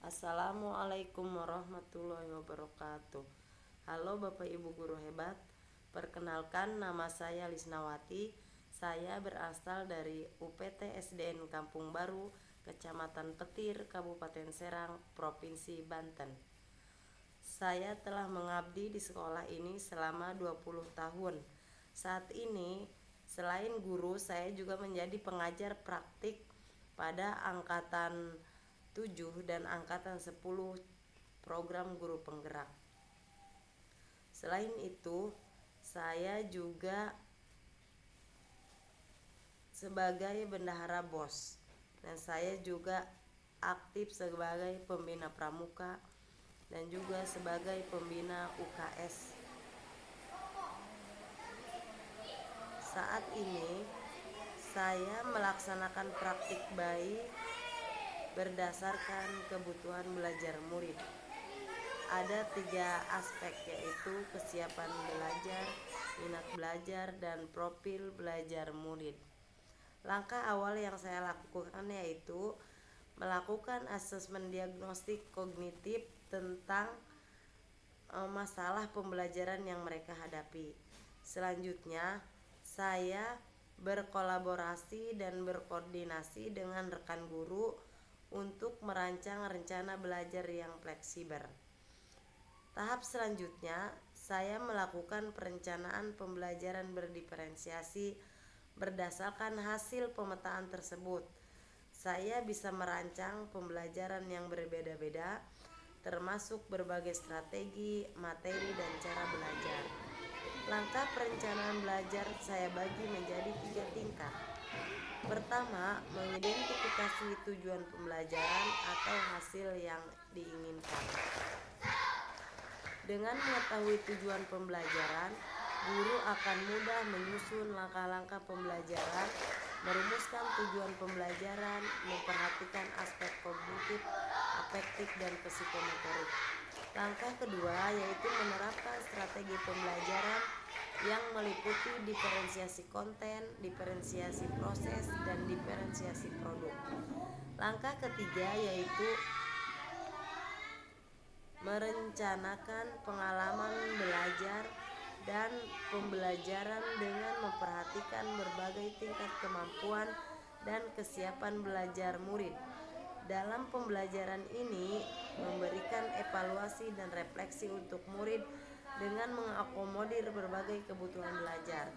Assalamualaikum warahmatullahi wabarakatuh. Halo Bapak Ibu guru hebat. Perkenalkan, nama saya Lisnawati. Saya berasal dari UPT SDN Kampung Baru, Kecamatan Petir, Kabupaten Serang, Provinsi Banten. Saya telah mengabdi di sekolah ini selama 20 tahun. Saat ini, selain guru, saya juga menjadi pengajar praktik pada angkatan 7 dan angkatan 10 program guru penggerak. Selain itu, saya juga sebagai bendahara BOS, dan saya juga aktif sebagai pembina pramuka dan juga sebagai pembina UKS. Saat ini saya melaksanakan praktik bayi berdasarkan kebutuhan belajar murid. Ada 3 aspek, yaitu kesiapan belajar, minat belajar, dan profil belajar murid. Langkah awal yang saya lakukan yaitu melakukan asesmen diagnostik kognitif tentang masalah pembelajaran yang mereka hadapi. Selanjutnya, saya berkolaborasi dan berkoordinasi dengan rekan guru untuk merancang rencana belajar yang fleksibel. Tahap selanjutnya, saya melakukan perencanaan pembelajaran berdiferensiasi berdasarkan hasil pemetaan tersebut. Saya bisa merancang pembelajaran yang berbeda-beda, termasuk berbagai strategi, materi, dan cara belajar. Langkah perencanaan belajar saya bagi menjadi 3 tingkat. Pertama, mengidentifikasi tujuan pembelajaran atau hasil yang diinginkan. Dengan mengetahui tujuan pembelajaran, guru akan mudah menyusun langkah-langkah pembelajaran, merumuskan tujuan pembelajaran, memperhatikan aspek kognitif, afektif, dan psikomotorik. Langkah kedua yaitu menerapkan strategi pembelajaran yang meliputi diferensiasi konten, diferensiasi proses, dan diferensiasi produk. Langkah ketiga yaitu merencanakan pengalaman belajar dan pembelajaran dengan memperhatikan berbagai tingkat kemampuan dan kesiapan belajar murid. Dalam pembelajaran ini, memberikan evaluasi dan refleksi untuk murid dengan mengakomodir berbagai kebutuhan belajar.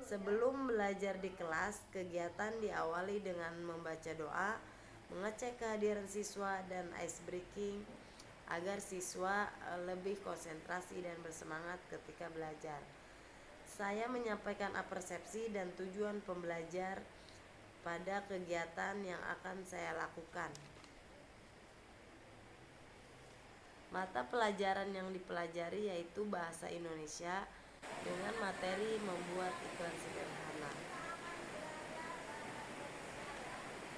Sebelum belajar di kelas, kegiatan diawali dengan membaca doa, mengecek kehadiran siswa, dan ice breaking agar siswa lebih konsentrasi dan bersemangat ketika belajar. Saya menyampaikan persepsi dan tujuan pembelajar pada kegiatan yang akan saya lakukan. Mata pelajaran yang dipelajari yaitu bahasa Indonesia dengan materi membuat iklan sederhana.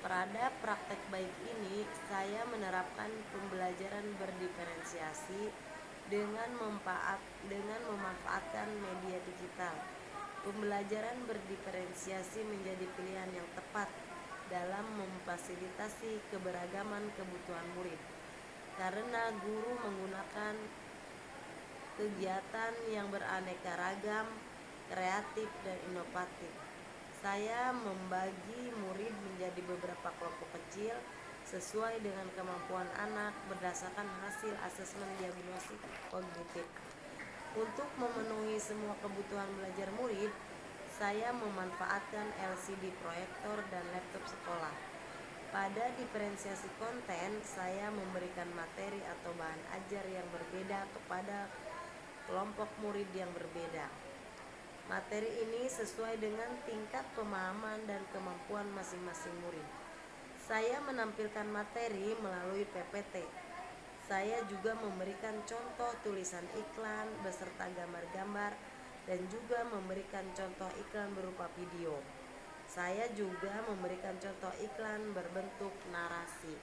Pada praktek baik ini, saya menerapkan pembelajaran berdiferensiasi dengan memanfaatkan media digital. Pembelajaran berdiferensiasi menjadi pilihan yang tepat dalam memfasilitasi keberagaman kebutuhan murid, karena guru menggunakan kegiatan yang beraneka ragam, kreatif, dan inovatif. Saya membagi murid menjadi beberapa kelompok kecil sesuai dengan kemampuan anak berdasarkan hasil asesmen diagnostik kognitif. Untuk memenuhi semua kebutuhan belajar murid, saya memanfaatkan LCD proyektor dan laptop sekolah. Pada diferensiasi konten, saya memberikan materi atau bahan ajar yang berbeda kepada kelompok murid yang berbeda. Materi ini sesuai dengan tingkat pemahaman dan kemampuan masing-masing murid. Saya menampilkan materi melalui PPT. Saya juga memberikan contoh tulisan iklan beserta gambar-gambar dan juga memberikan contoh iklan berupa video. Saya juga memberikan contoh iklan berbentuk narasi.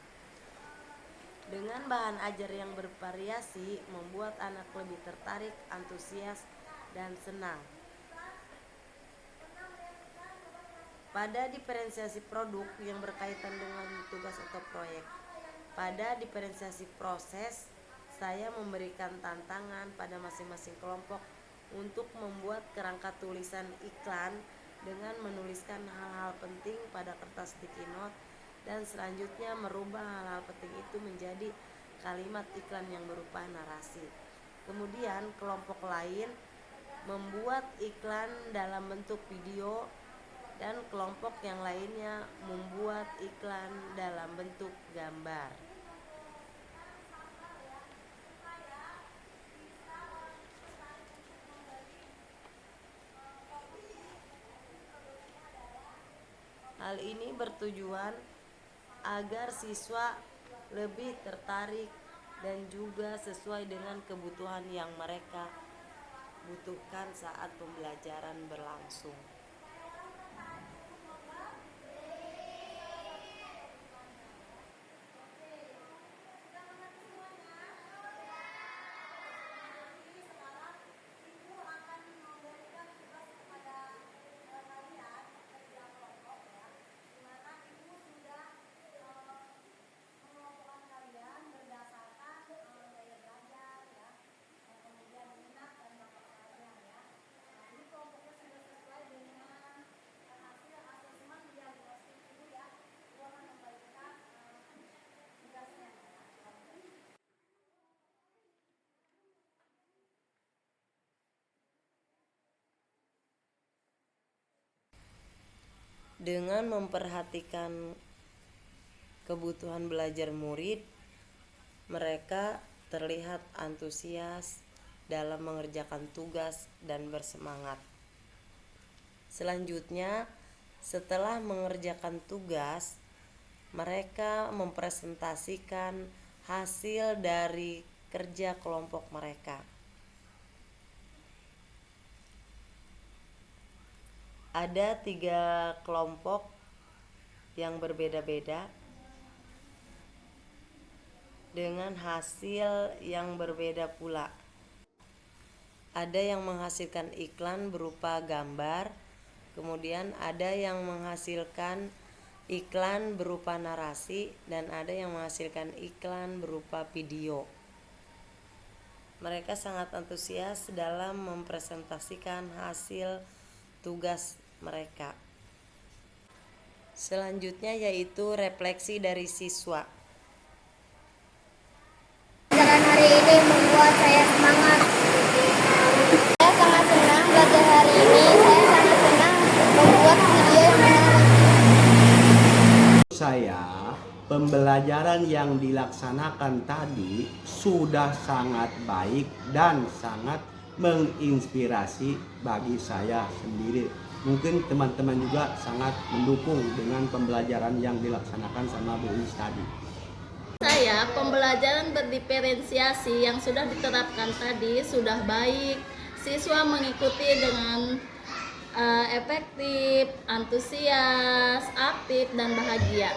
Dengan bahan ajar yang bervariasi, membuat anak lebih tertarik, antusias, dan senang. Pada diferensiasi produk yang berkaitan dengan tugas atau proyek, Pada diferensiasi proses, saya memberikan tantangan pada masing-masing kelompok untuk membuat kerangka tulisan iklan dengan menuliskan hal-hal penting pada kertas sticky note dan selanjutnya merubah hal-hal penting itu menjadi kalimat iklan yang berupa narasi. Kemudian kelompok lain membuat iklan dalam bentuk video dan kelompok yang lainnya membuat iklan dalam bentuk gambar. Hal ini bertujuan agar siswa lebih tertarik dan juga sesuai dengan kebutuhan yang mereka butuhkan saat pembelajaran berlangsung. Dengan memperhatikan kebutuhan belajar murid, mereka terlihat antusias dalam mengerjakan tugas dan bersemangat. Selanjutnya, setelah mengerjakan tugas, mereka mempresentasikan hasil dari kerja kelompok mereka. Ada 3 kelompok yang berbeda-beda dengan hasil yang berbeda pula. Ada yang menghasilkan iklan berupa gambar, kemudian ada yang menghasilkan iklan berupa narasi, dan ada yang menghasilkan iklan berupa video. Mereka sangat antusias dalam mempresentasikan hasil tugas mereka. Selanjutnya yaitu refleksi dari siswa. Pelajaran hari ini membuat saya semangat. Saya sangat senang belajar hari ini. Saya sangat senang membuat video yang menarik. Pembelajaran yang dilaksanakan tadi sudah sangat baik dan sangat menginspirasi bagi saya sendiri. Mungkin teman-teman juga sangat mendukung dengan pembelajaran yang dilaksanakan sama Bu Iis tadi. Pembelajaran berdiferensiasi yang sudah diterapkan tadi sudah baik. Siswa mengikuti dengan efektif, antusias, aktif, dan bahagia.